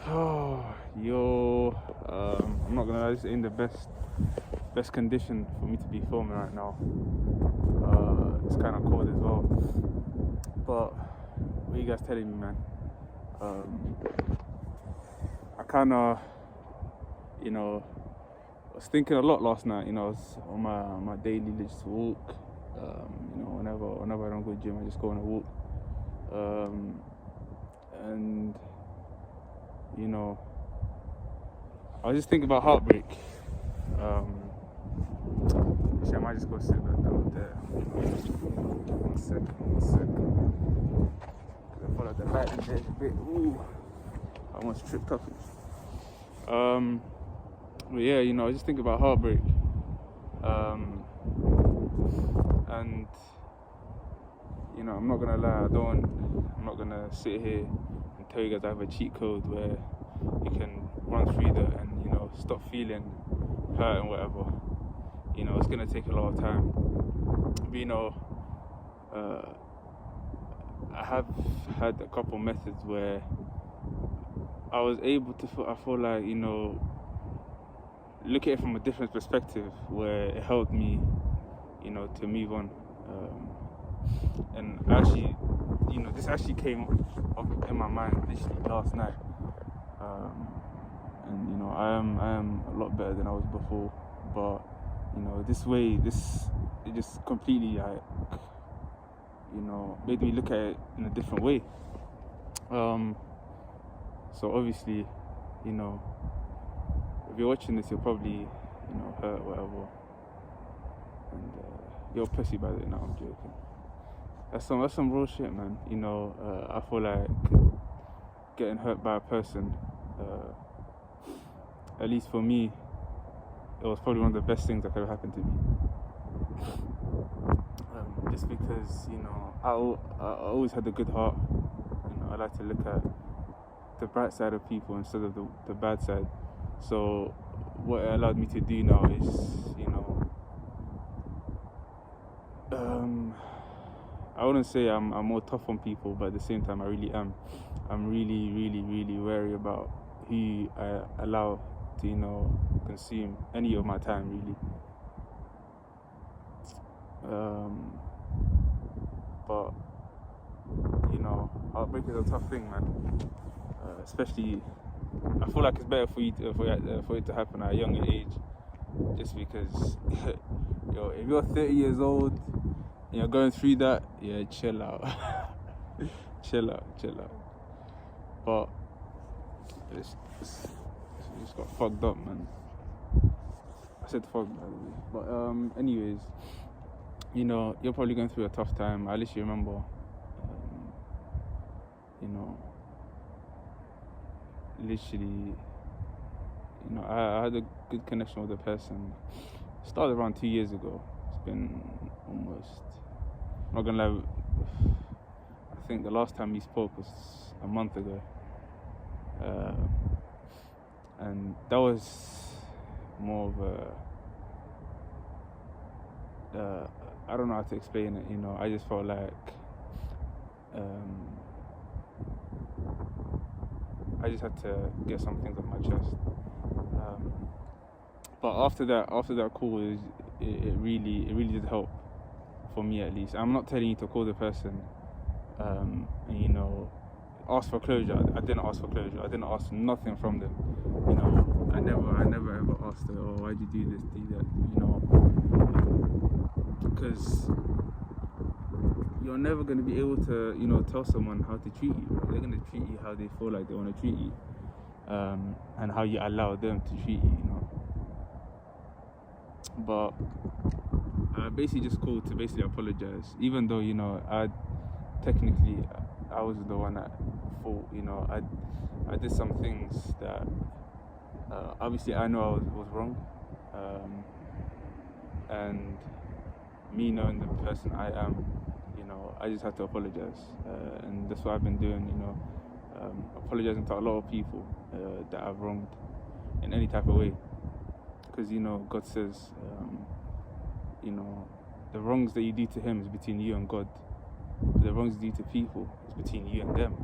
Oh, I'm not gonna lie, this ain't the best condition for me to be filming right now. It's kind of cold as well. But what are you guys telling me, man? I kind of, was thinking a lot last night. I was on my daily just walk. Whenever I don't go to the gym, I just go on a walk. And I was just thinking about Heartbreak. Actually, I might just go sit back down there. One sec. I feel like the light in there is a bit. Ooh, I almost tripped up. But yeah, I was just thinking about Heartbreak. And I'm not gonna lie, I'm not gonna sit here and tell you guys I have a cheat code where you can run through that and stop feeling hurt and whatever. It's gonna take a lot of time. But I have had a couple methods where I was able to I feel like look at it from a different perspective, where it helped me to move on. And actually, this actually came up in my mind literally last night. And I am a lot better than I was before. But it just completely made me look at it in a different way. So obviously, if you're watching this, you're probably hurt, whatever. And you're a pussy by it. No, I'm joking. That's some real shit, man. I feel like getting hurt by a person, at least for me, it was probably one of the best things that could have happened to me. Just because I always had a good heart. I like to look at the bright side of people instead of the bad side. So what it allowed me to do now is I wouldn't say I'm more tough on people, but at the same time I really am. I'm really, really, really wary about who I allow to consume any of my time, really. But heartbreak is a tough thing, man. Especially, I feel like it's better for it to happen at a younger age, just because if you're 30 years old and you're going through that, yeah, chill out. chill out. But it's just got fucked up, man. I said fuck, by the way. But anyways, you're probably going through a tough time. I literally remember, I had a good connection with a person. It started around 2 years ago. It's been almost, I'm not gonna lie, I think the last time we spoke was a month ago. And that was more of I don't know how to explain it, I just felt like I just had to get some things off my chest. But after that call, it really did help, for me at least. I'm not telling you to call the person and ask for closure. I didn't ask for closure. I didn't ask nothing from them. I never ever asked her, oh, why'd you do this, do that, because you're never going to be able to tell someone how to treat you. They're going to treat you how they feel like they want to treat you, and how you allow them to treat you. But I basically just called to basically apologize, even though I was the one that fault. I did some things that obviously I know I was wrong, and me knowing the person I am, I just had to apologize, and that's what I've been doing. Apologizing to a lot of people that I've wronged in any type of way, because God says the wrongs that you do to him is between you and God. The wrongs you do to people is between you and them.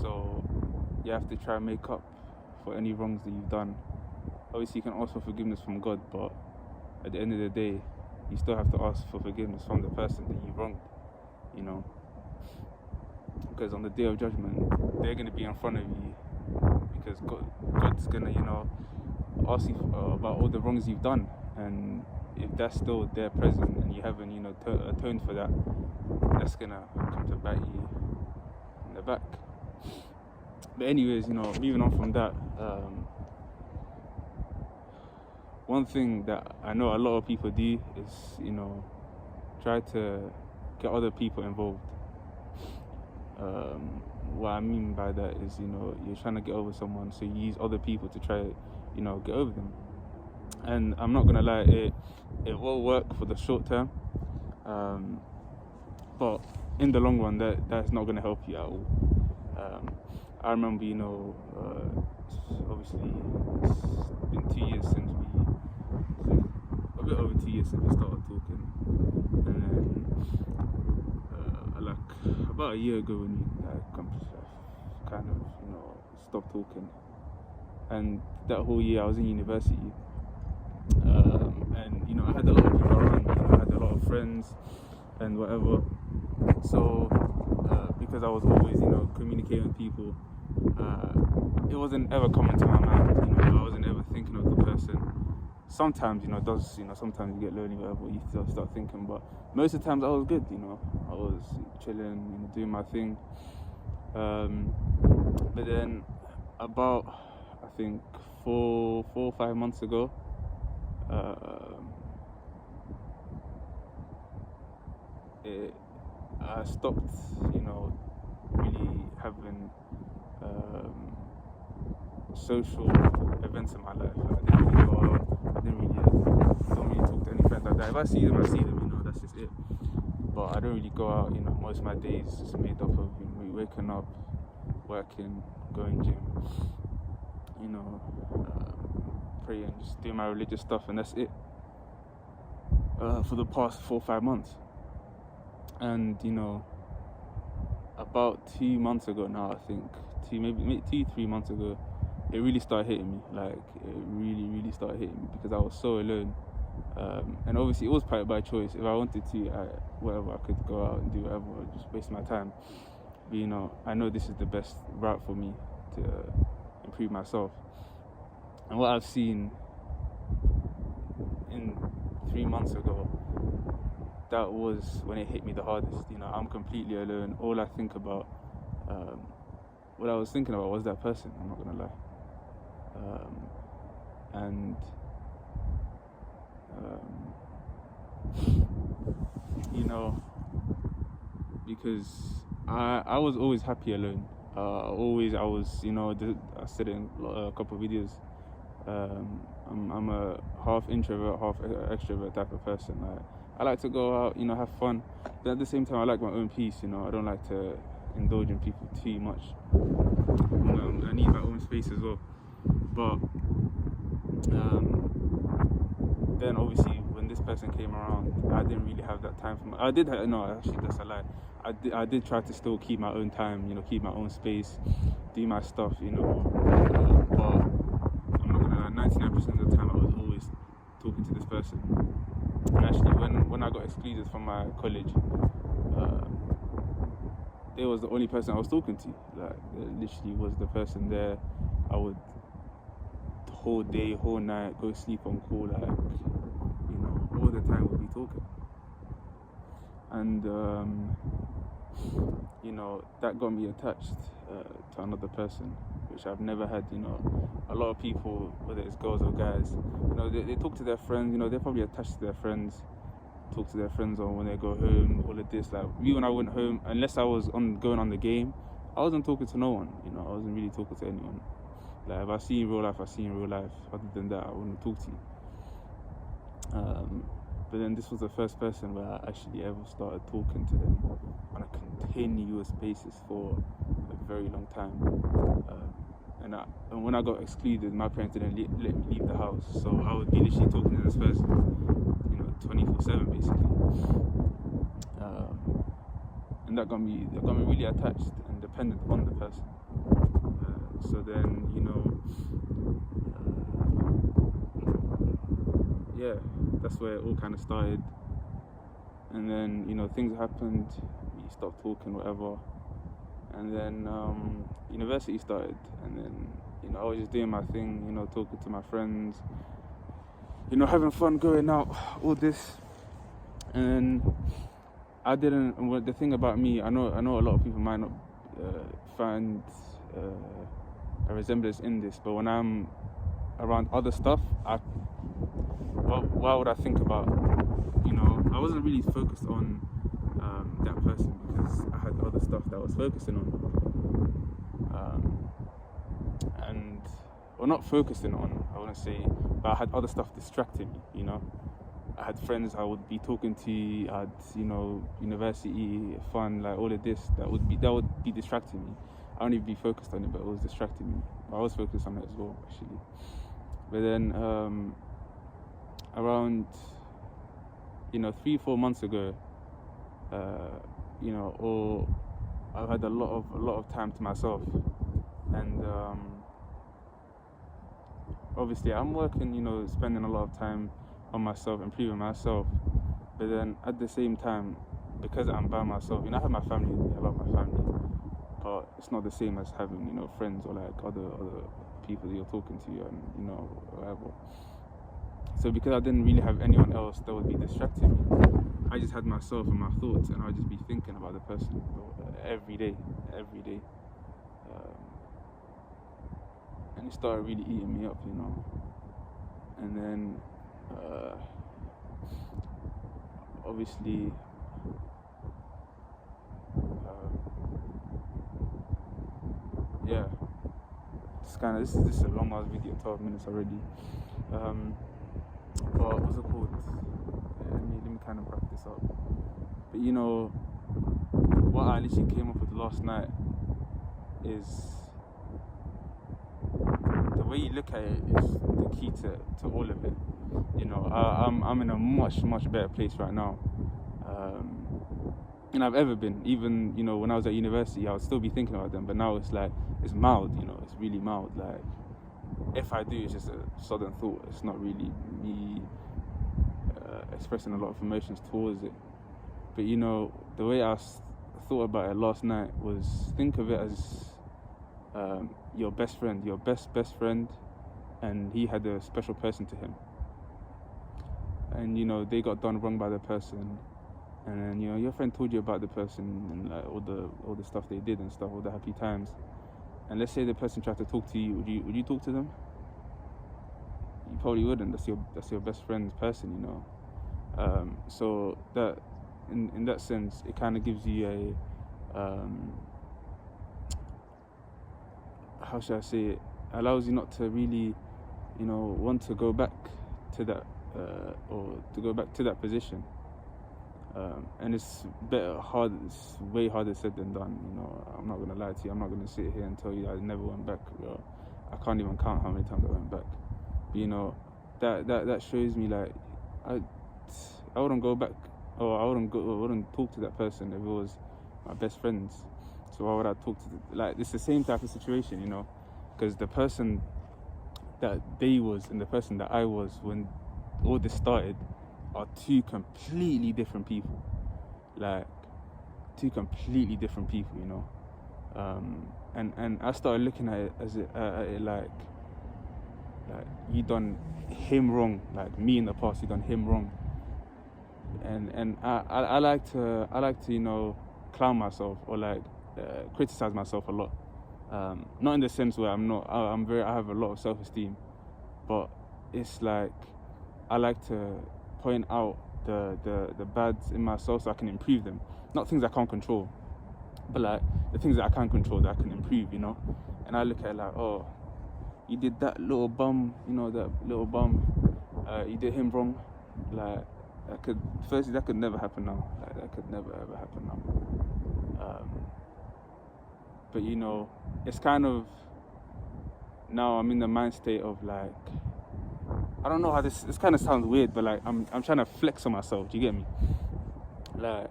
So you have to try and make up for any wrongs that you've done. Obviously, you can ask for forgiveness from God, but at the end of the day, you still have to ask for forgiveness from the person that you wronged, you know. Because on the day of judgment, they're going to be in front of you, because God's going to, you know, ask you about all the wrongs you've done. And if that's still there present and you haven't, you know, atoned for that, that's going to come to bite you in the back. But anyways, you know, moving on from that, one thing that I know a lot of people do is, you know, try to get other people involved. What I mean by that is, you know, you're trying to get over someone, so you use other people to try, you know, get over them. And I'm not gonna lie, it will work for the short term, but in the long run, that's not gonna help you at all. I remember, you know, obviously it's been 2 years since a bit over 2 years since we started talking, and then like about a year ago when we kind of, you know, stopped talking, and that whole year I was in university, and, you know, I had a lot of people around me, you know, I had a lot of friends and whatever, so because I was always, you know, communicating with people, it wasn't ever coming to my mind, you know, I wasn't ever thinking of the person. Sometimes, you know, sometimes you get lonely, whatever, you start thinking, but most of the times I was good, you know, I was chilling, you know, doing my thing, but then about, I think, 4 or 5 months ago, I stopped, you know, really having social events in my life. I didn't really go out, don't really talk to any friends like that. If I see them, you know, that's just it. But I don't really go out, you know, most of my days is made up of, you know, waking up, working, going gym, you know, praying, just doing my religious stuff, and that's it. For the past 4 or 5 months. And, you know, about 2 months ago now, I think, maybe 2-3 months ago, it really started hitting me. Like, it really started hitting me, because I was so alone. And obviously it was by choice. If I wanted to, I could go out and do whatever, or just waste my time. But, you know, I know this is the best route for me to improve myself. And what I've seen in 3 months ago, that was when it hit me the hardest. You know, I'm completely alone. All I think about, what I was thinking about was that person, I'm not gonna lie. You know, because I was always happy alone. I was, you know, I said it in a couple of videos, I'm a half introvert, half extrovert type of person. I like to go out, you know, have fun, but at the same time I like my own peace, you know. I don't like to indulge in people too much. You know, I need my own space as well. But then obviously when this person came around, I didn't really have that time for that's a lie. I did try to still keep my own time, you know, keep my own space, do my stuff, you know, but I'm not gonna lie, 99% of the time I was always talking to this person. And actually when I got excluded from my college, it was the only person I was talking to. Like, it literally was the person there. I would the whole day, whole night, go sleep on call, like, you know, all the time we'd be talking. And you know, that got me attached to another person, which I've never had. You know, a lot of people, whether it's girls or guys, you know, they talk to their friends, you know, they're probably attached to their friends, talk to their friends on when they go home, all of this. Like, me, when I went home, unless I was going on the game, I wasn't talking to no one, you know, I wasn't really talking to anyone. Like, if I see you in real life, I see you in real life. Other than that, I wouldn't talk to you. But then this was the first person where I actually ever started talking to them on a continuous basis for a very long time. And when I got excluded, my parents didn't let me leave the house, so I would be literally talking to this person, you know, 24/7 basically. And that got me really attached and dependent on the person. So then, yeah, that's where it all kind of started. And then, things happened, we stopped talking, whatever. And then university started, and then, I was just doing my thing, talking to my friends, having fun, going out, all this. And then the thing about me, I know a lot of people might not find a resemblance in this, but when I'm around other stuff, why would I think about, I wasn't really focused on that person because I had other stuff that I was focusing on. Not focusing on, I wouldn't say, but I had other stuff distracting me, I had friends I would be talking to, I had, university, fun, like all of this, that would be distracting me. I wouldn't even be focused on it, but it was distracting me. I was focused on it as well, actually. But then, around, 3-4 months ago, or I had a lot of time to myself, and obviously I'm working, spending a lot of time on myself, improving myself, but then at the same time, because I'm by myself, I have my family with me, I love my family, but it's not the same as having, friends or like other people that you're talking to and, whatever. So because I didn't really have anyone else that would be distracting me, I just had myself and my thoughts, and I'd just be thinking about the person every day. And it started really eating me up, And then, obviously, yeah, this is a long ass video, 12 minutes already. But what's it called? Let me kind of wrap this up. But what I literally came up with last night is the way you look at it is the key to all of it. I'm in a much better place right now than I've ever been. Even when I was at university, I would still be thinking about them, but now it's like it's mild. It's really mild. Like if I do, it's just a sudden thought. It's not really me expressing a lot of emotions towards it. But the way I thought about it last night was, think of it as your best friend, your best friend, and he had a special person to him, and they got done wrong by the person, and then your friend told you about the person and like all the stuff they did and stuff, all the happy times, and let's say the person tried to talk to you, would you talk to them? You probably wouldn't. That's your best friend's person, so that in that sense, it kind of gives you a how should I say it, allows you not to really, want to go back to that, or to go back to that position. And it's way harder said than done, I'm not going to lie to you, I'm not going to sit here and tell you I never went back. I can't even count how many times I went back. But, that shows me, like, I wouldn't go back, or I wouldn't talk to that person if it was my best friends. So why would I talk to it's the same type of situation, because the person that they was and the person that I was when all this started are two completely different people. And I started looking at it as like you done him wrong, like me in the past, you done him wrong. And I like to clown myself or like criticize myself a lot. Not in the sense where I have a lot of self-esteem, but it's like I like to point out the bads in myself so I can improve them. Not things I can't control, but like the things that I can control that I can improve, And I look at it like, oh, you did that little bum, you did him wrong. Like that could never happen now. Like that could never ever happen now. But it's kind of, now I'm in the mind state of like, I don't know how this kind of sounds weird, but like I'm trying to flex on myself. Do you get me? Like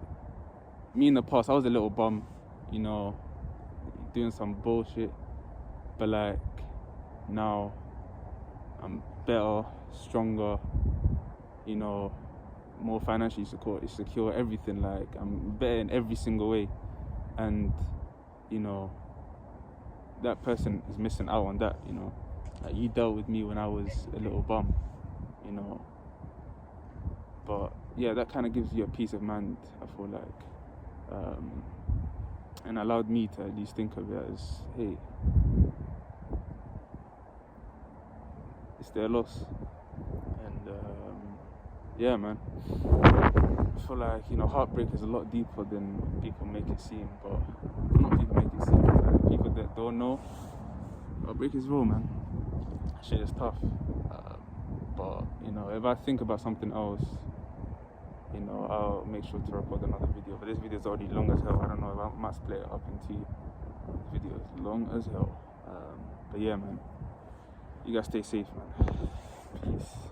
me in the past, I was a little bum, doing some bullshit. But like now I'm better, stronger, you know, more financially secure, everything. Like I'm better in every single way, and you know, that person is missing out on that. You know, like you dealt with me when I was a little bum, you know. But yeah, that kind of gives you a peace of mind, I feel like, and allowed me to at least think of it as, hey, it's their loss. And yeah, man, I feel like, you know, heartbreak is a lot deeper than people make it seem. But not people make it seem, like people that don't know, heartbreak is real, man. Shit is tough. But you know, if I think about something else, you know, I'll make sure to record another video. But this video is already long as hell. I don't know if I might split it up into videos. Long as hell. But yeah, man, you guys stay safe, man. Peace.